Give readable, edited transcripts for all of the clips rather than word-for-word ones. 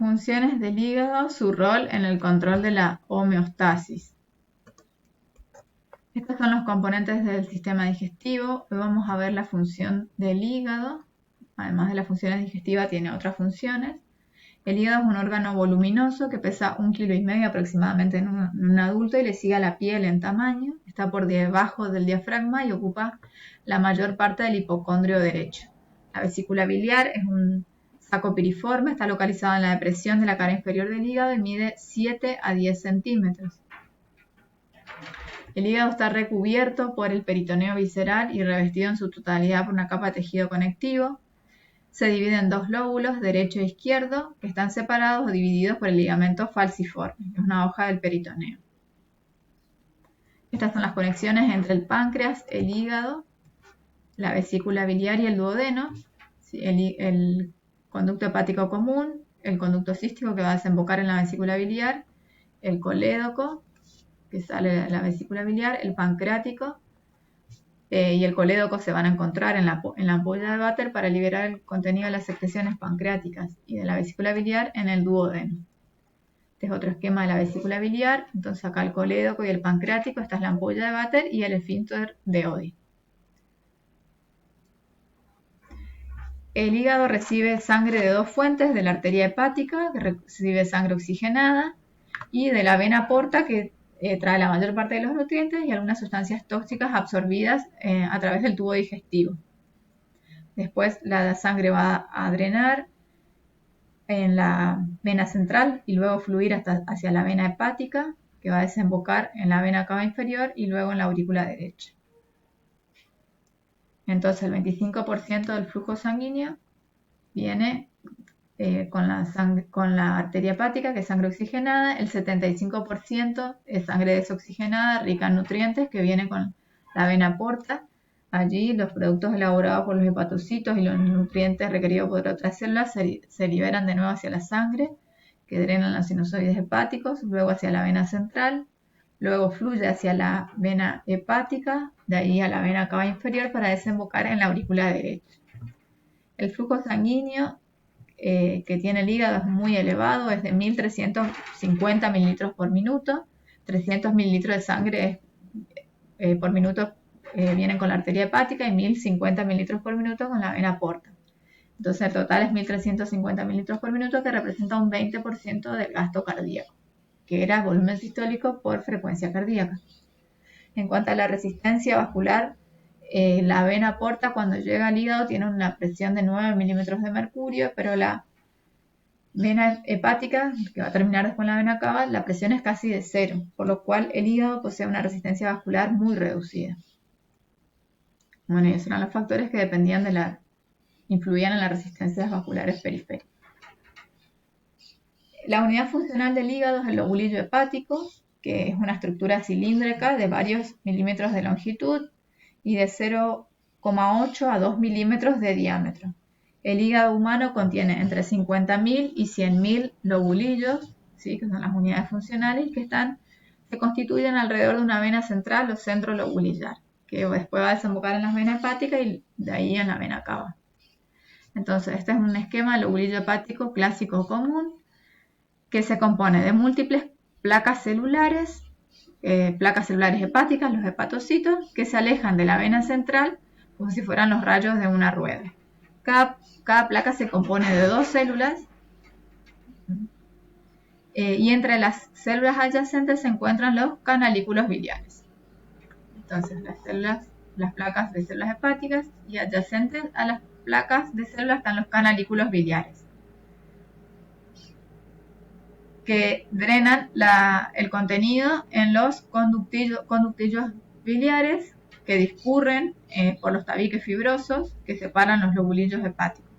Funciones del hígado, su rol en el control de la homeostasis. Estos son los componentes del sistema digestivo. Hoy vamos a ver la función del hígado. Además de las funciones digestivas, tiene otras funciones. El hígado es un órgano voluminoso que pesa 1,5 kg aproximadamente en un adulto y le sigue a la piel en tamaño. Está por debajo del diafragma y ocupa la mayor parte del hipocondrio derecho. La vesícula biliar es un saco piriforme, está localizado en la depresión de la cara inferior del hígado y mide 7 a 10 centímetros. El hígado está recubierto por el peritoneo visceral y revestido en su totalidad por una capa de tejido conectivo. Se divide en dos lóbulos, derecho e izquierdo, que están separados o divididos por el ligamento falciforme, que es una hoja del peritoneo. Estas son las conexiones entre el páncreas, el hígado, la vesícula biliar y el duodeno. El conducto hepático común, el conducto cístico que va a desembocar en la vesícula biliar, el colédoco, que sale de la vesícula biliar, el pancreático y el colédoco se van a encontrar en la ampolla de váter para liberar el contenido de las secreciones pancreáticas y de la vesícula biliar en el duodeno. Este es otro esquema de la vesícula biliar. Entonces acá el colédoco y el pancreático, esta es la ampolla de váter y el esfínter de Oddi. El hígado recibe sangre de dos fuentes, de la arteria hepática, que recibe sangre oxigenada, y de la vena porta, que trae la mayor parte de los nutrientes y algunas sustancias tóxicas absorbidas a través del tubo digestivo. Después la sangre va a drenar en la vena central y luego fluir hacia la vena hepática, que va a desembocar en la vena cava inferior y luego en la aurícula derecha. Entonces el 25% del flujo sanguíneo viene con la arteria hepática, que es sangre oxigenada. El 75% es sangre desoxigenada, rica en nutrientes, que viene con la vena porta. Allí los productos elaborados por los hepatocitos y los nutrientes requeridos por otras células se liberan de nuevo hacia la sangre, que drenan los sinusoides hepáticos, luego hacia la vena central, luego fluye hacia la vena hepática, de ahí a la vena cava inferior para desembocar en la aurícula derecha. El flujo sanguíneo que tiene el hígado es muy elevado, es de 1.350 mililitros por minuto. 300 mililitros de sangre por minuto vienen con la arteria hepática y 1.050 mililitros por minuto con la vena porta. Entonces el total es 1.350 mililitros por minuto, que representa un 20% del gasto cardíaco, que era volumen sistólico por frecuencia cardíaca. En cuanto a la resistencia vascular, la vena porta cuando llega al hígado tiene una presión de 9 milímetros de mercurio, pero la vena hepática, que va a terminar después en la vena cava, la presión es casi de 0, por lo cual el hígado posee una resistencia vascular muy reducida. Bueno, y esos eran los factores que influían en las resistencias vasculares periféricas. La unidad funcional del hígado es el lobulillo hepático, que es una estructura cilíndrica de varios milímetros de longitud y de 0,8 a 2 milímetros de diámetro. El hígado humano contiene entre 50.000 y 100.000 lobulillos, ¿sí?, que son las unidades funcionales, que se constituyen alrededor de una vena central o centro lobulillar, que después va a desembocar en las venas hepáticas y de ahí en la vena cava. Entonces, este es un esquema de lobulillo hepático clásico común, que se compone de múltiples placas celulares hepáticas, los hepatocitos, que se alejan de la vena central como si fueran los rayos de una rueda. Cada placa se compone de dos células y entre las células adyacentes se encuentran los canalículos biliares. Entonces las placas de células hepáticas, y adyacentes a las placas de células están los canalículos biliares, que drenan el contenido en los conductillos biliares que discurren por los tabiques fibrosos que separan los lobulillos hepáticos.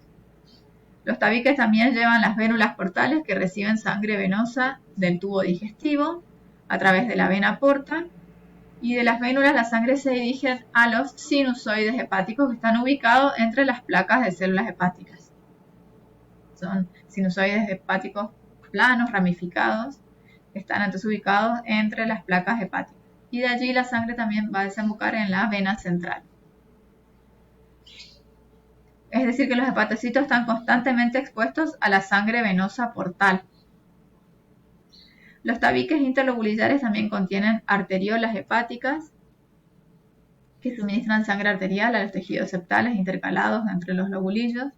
Los tabiques también llevan las vénulas portales, que reciben sangre venosa del tubo digestivo a través de la vena porta, y de las vénulas la sangre se dirige a los sinusoides hepáticos, que están ubicados entre las placas de células hepáticas. Son sinusoides hepáticos planos, ramificados, que están entonces ubicados entre las placas hepáticas. Y de allí la sangre también va a desembocar en la vena central. Es decir, que los hepatocitos están constantemente expuestos a la sangre venosa portal. Los tabiques interlobulares también contienen arteriolas hepáticas que suministran sangre arterial a los tejidos septales intercalados entre los lobulillos,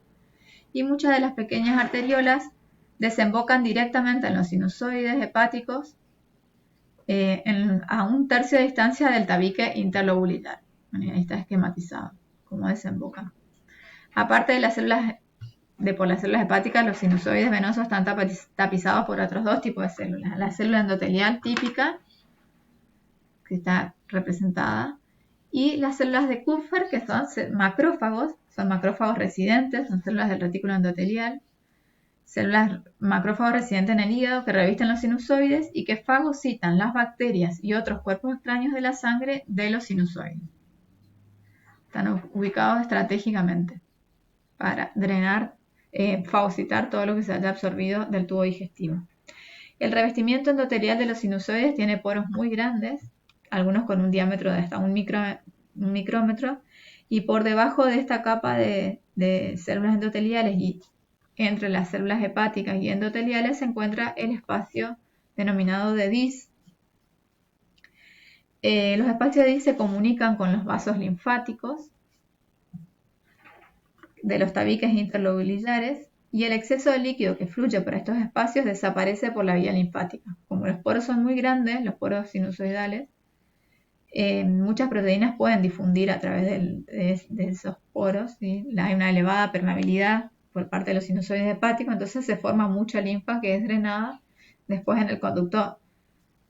y muchas de las pequeñas arteriolas desembocan directamente en los sinusoides hepáticos a un tercio de distancia del tabique interlobular. Bueno, ahí está esquematizado cómo desembocan. Aparte de las células por las células hepáticas, los sinusoides venosos están tapizados por otros dos tipos de células. La célula endotelial típica, que está representada, y las células de Kupffer, que son macrófagos residentes, son células del retículo endotelial, células macrófagos residentes en el hígado que revisten los sinusoides y que fagocitan las bacterias y otros cuerpos extraños de la sangre de los sinusoides. Están ubicados estratégicamente para drenar, fagocitar todo lo que se haya absorbido del tubo digestivo. El revestimiento endotelial de los sinusoides tiene poros muy grandes, algunos con un diámetro de hasta un micrómetro, y por debajo de esta capa de células endoteliales y entre las células hepáticas y endoteliales se encuentra el espacio denominado de Dis. Los espacios de Dis se comunican con los vasos linfáticos de los tabiques interlobulares, y el exceso de líquido que fluye por estos espacios desaparece por la vía linfática. Como los poros son muy grandes, los poros sinusoidales, muchas proteínas pueden difundir a través de esos poros, ¿sí? Hay una elevada permeabilidad por parte de los sinusoides hepáticos, entonces se forma mucha linfa que es drenada después en el conducto,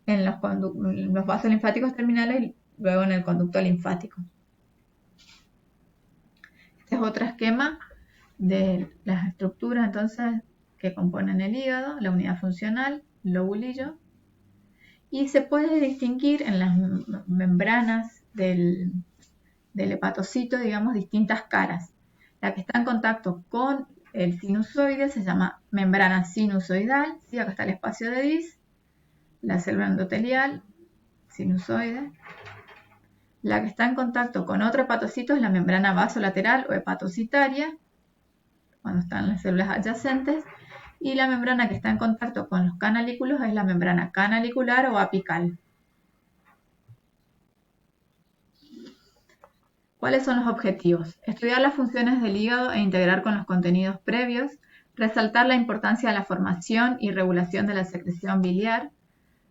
en los vasos linfáticos terminales y luego en el conducto linfático. Este es otro esquema de las estructuras entonces que componen el hígado, la unidad funcional, el lobulillo, y se puede distinguir en las membranas del hepatocito, digamos, distintas caras. La que está en contacto con el sinusoide se llama membrana sinusoidal, ¿sí? Acá está el espacio de Dis, la célula endotelial, sinusoide. La que está en contacto con otro hepatocito es la membrana vasolateral o hepatocitaria, cuando están las células adyacentes, y la membrana que está en contacto con los canalículos es la membrana canalicular o apical. ¿Cuáles son los objetivos? Estudiar las funciones del hígado e integrar con los contenidos previos, resaltar la importancia de la formación y regulación de la secreción biliar,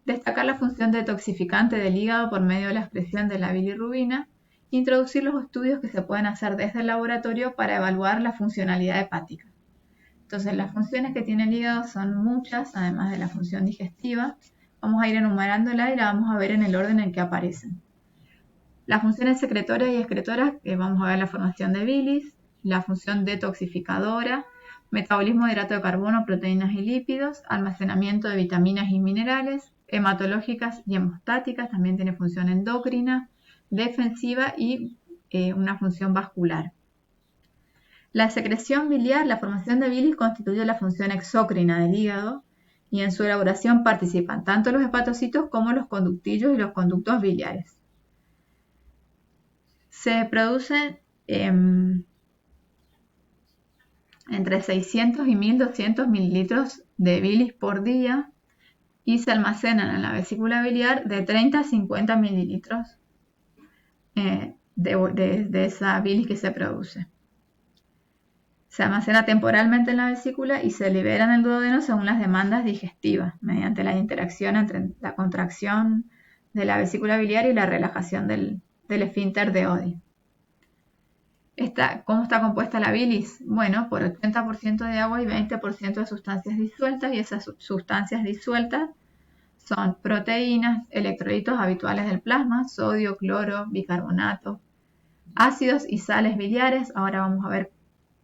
destacar la función detoxificante del hígado por medio de la excreción de la bilirrubina, introducir los estudios que se pueden hacer desde el laboratorio para evaluar la funcionalidad hepática. Entonces, las funciones que tiene el hígado son muchas, además de la función digestiva. Vamos a ir enumerándola y la vamos a ver en el orden en que aparecen. Las funciones secretorias y excretoras, vamos a ver la formación de bilis, la función detoxificadora, metabolismo de hidrato de carbono, proteínas y lípidos, almacenamiento de vitaminas y minerales, hematológicas y hemostáticas, también tiene función endocrina, defensiva y una función vascular. La secreción biliar, la formación de bilis constituye la función exócrina del hígado y en su elaboración participan tanto los hepatocitos como los conductillos y los conductos biliares. Se producen entre 600 y 1200 mililitros de bilis por día y se almacenan en la vesícula biliar de 30 a 50 mililitros de esa bilis que se produce. Se almacena temporalmente en la vesícula y se libera en el duodeno según las demandas digestivas, mediante la interacción entre la contracción de la vesícula biliar y la relajación del esfínter de Oddi. ¿Cómo está compuesta la bilis? Bueno, por 80% de agua y 20% de sustancias disueltas, y esas sustancias disueltas son proteínas, electrolitos habituales del plasma, sodio, cloro, bicarbonato, ácidos y sales biliares. Ahora vamos a ver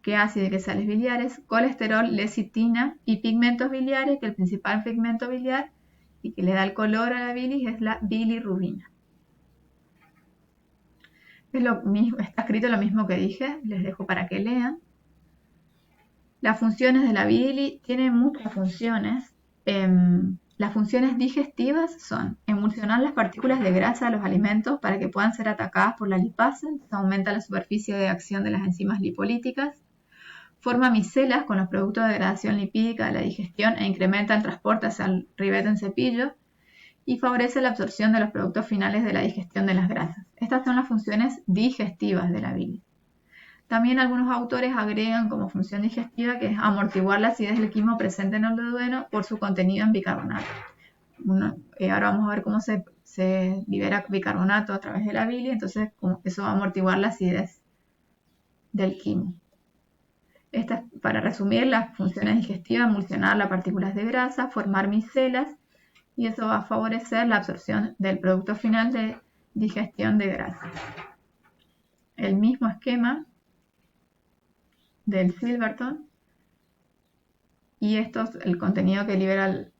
qué ácido y qué sales biliares, colesterol, lecitina y pigmentos biliares, que el principal pigmento biliar y que le da el color a la bilis es la bilirrubina. Es lo mismo, está escrito lo mismo que dije, les dejo para que lean. Las funciones de la bilis tienen muchas funciones. Las funciones digestivas son emulsionar las partículas de grasa de los alimentos para que puedan ser atacadas por la lipasa, se aumenta la superficie de acción de las enzimas lipolíticas, Forma micelas con los productos de degradación lipídica de la digestión e incrementa el transporte hacia el ribete en cepillo y favorece la absorción de los productos finales de la digestión de las grasas. Estas son las funciones digestivas de la bilis. También algunos autores agregan como función digestiva que es amortiguar la acidez del quimo presente en el duodeno por su contenido en bicarbonato. Ahora vamos a ver cómo se libera bicarbonato a través de la bilis, entonces eso va a amortiguar la acidez del quimo. Para resumir, las funciones digestivas: emulsionar las partículas de grasa, formar micelas, y eso va a favorecer la absorción del producto final de digestión de grasa. El mismo esquema del Silverton, y esto es el contenido que libera el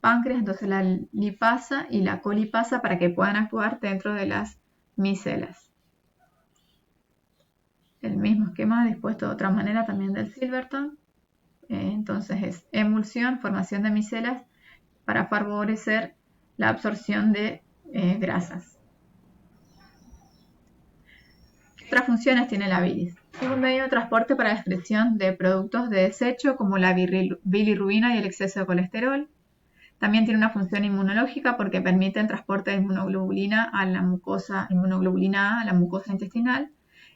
páncreas, entonces la lipasa y la colipasa, para que puedan actuar dentro de las micelas. El mismo esquema dispuesto de otra manera también del Silverton. Entonces es emulsión, formación de micelas para favorecer la absorción de grasas. ¿Qué otras funciones tiene la bilis? Es un medio de transporte para la excreción de productos de desecho como la bilirrubina y el exceso de colesterol. También tiene una función inmunológica porque permite el transporte de inmunoglobulina A a la mucosa intestinal.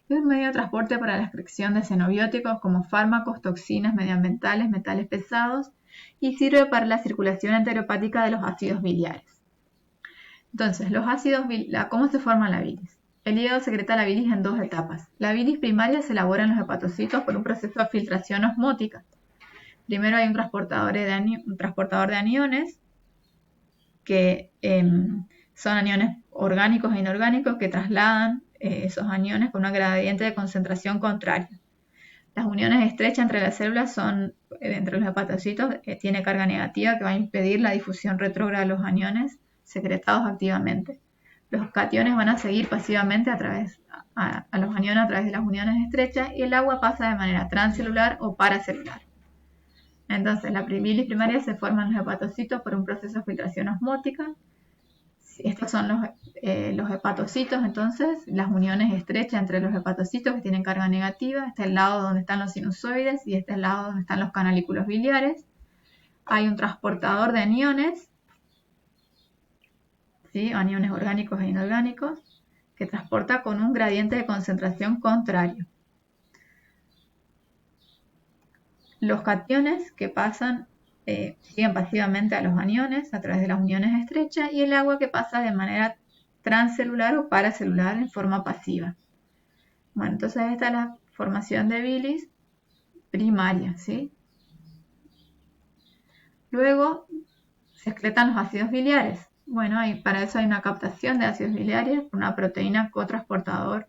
Es un medio de transporte para la excreción de xenobióticos como fármacos, toxinas medioambientales, metales pesados, y sirve para la circulación enterohepática de los ácidos biliares. Entonces, ¿cómo se forma la bilis? El hígado secreta la bilis en dos etapas. La bilis primaria se elabora en los hepatocitos por un proceso de filtración osmótica. Primero hay un transportador de aniones, que son aniones orgánicos e inorgánicos que trasladan esos aniones con una gradiente de concentración contraria. Las uniones estrechas entre las células entre los hepatocitos, tiene carga negativa que va a impedir la difusión retrógrada de los aniones secretados activamente. Los cationes van a seguir pasivamente a los aniones a través de las uniones estrechas, y el agua pasa de manera transcelular o paracelular. Entonces, la bilis primaria se forma en los hepatocitos por un proceso de filtración osmótica. Estos son los hepatocitos, entonces, las uniones estrechas entre los hepatocitos que tienen carga negativa. Este es el lado donde están los sinusoides y este es el lado donde están los canalículos biliares. Hay un transportador de aniones, ¿sí? Aniones orgánicos e inorgánicos, que transporta con un gradiente de concentración contrario. Los cationes que siguen pasivamente a los aniones a través de las uniones estrechas, y el agua que pasa de manera transcelular o paracelular en forma pasiva. Bueno, entonces esta es la formación de bilis primaria, ¿sí? Luego se excretan los ácidos biliares. Bueno, para eso hay una captación de ácidos biliares por una proteína cotransportador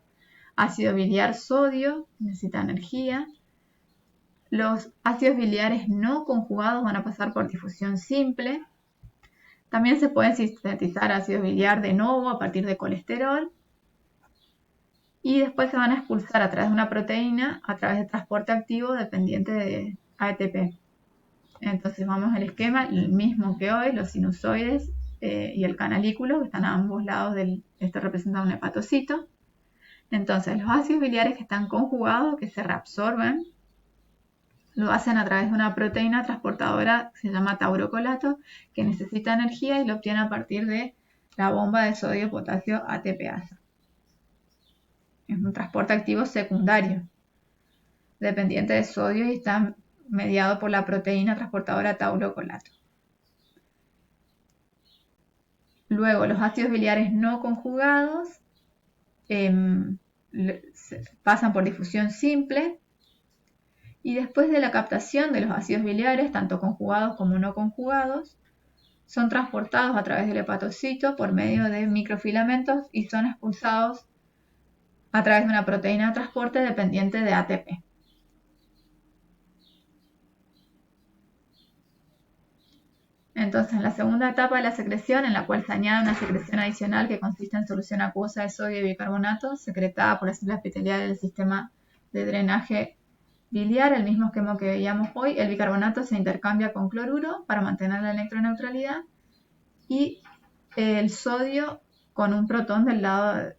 ácido biliar sodio, necesita energía. Los ácidos biliares no conjugados van a pasar por difusión simple. También se puede sintetizar ácido biliar de novo a partir de colesterol. Y después se van a expulsar a través de una proteína a través de transporte activo dependiente de ATP. Entonces vamos al esquema, el mismo que hoy, los sinusoides y el canalículo, que están a ambos lados esto representa un hepatocito. Entonces los ácidos biliares que están conjugados, que se reabsorben, lo hacen a través de una proteína transportadora que se llama taurocolato, que necesita energía y lo obtiene a partir de la bomba de sodio-potasio ATPasa. Es un transporte activo secundario, dependiente de sodio, y está mediado por la proteína transportadora taurocolato. Luego, los ácidos biliares no conjugados pasan por difusión simple, y después de la captación de los ácidos biliares, tanto conjugados como no conjugados, son transportados a través del hepatocito por medio de microfilamentos y son expulsados a través de una proteína de transporte dependiente de ATP. Entonces, en la segunda etapa de la secreción, en la cual se añade una secreción adicional que consiste en solución acuosa de sodio y bicarbonato, secretada por las células epiteliales del sistema de drenaje biliar, el mismo esquema que veíamos hoy, el bicarbonato se intercambia con cloruro para mantener la electroneutralidad, y el sodio con un protón del lado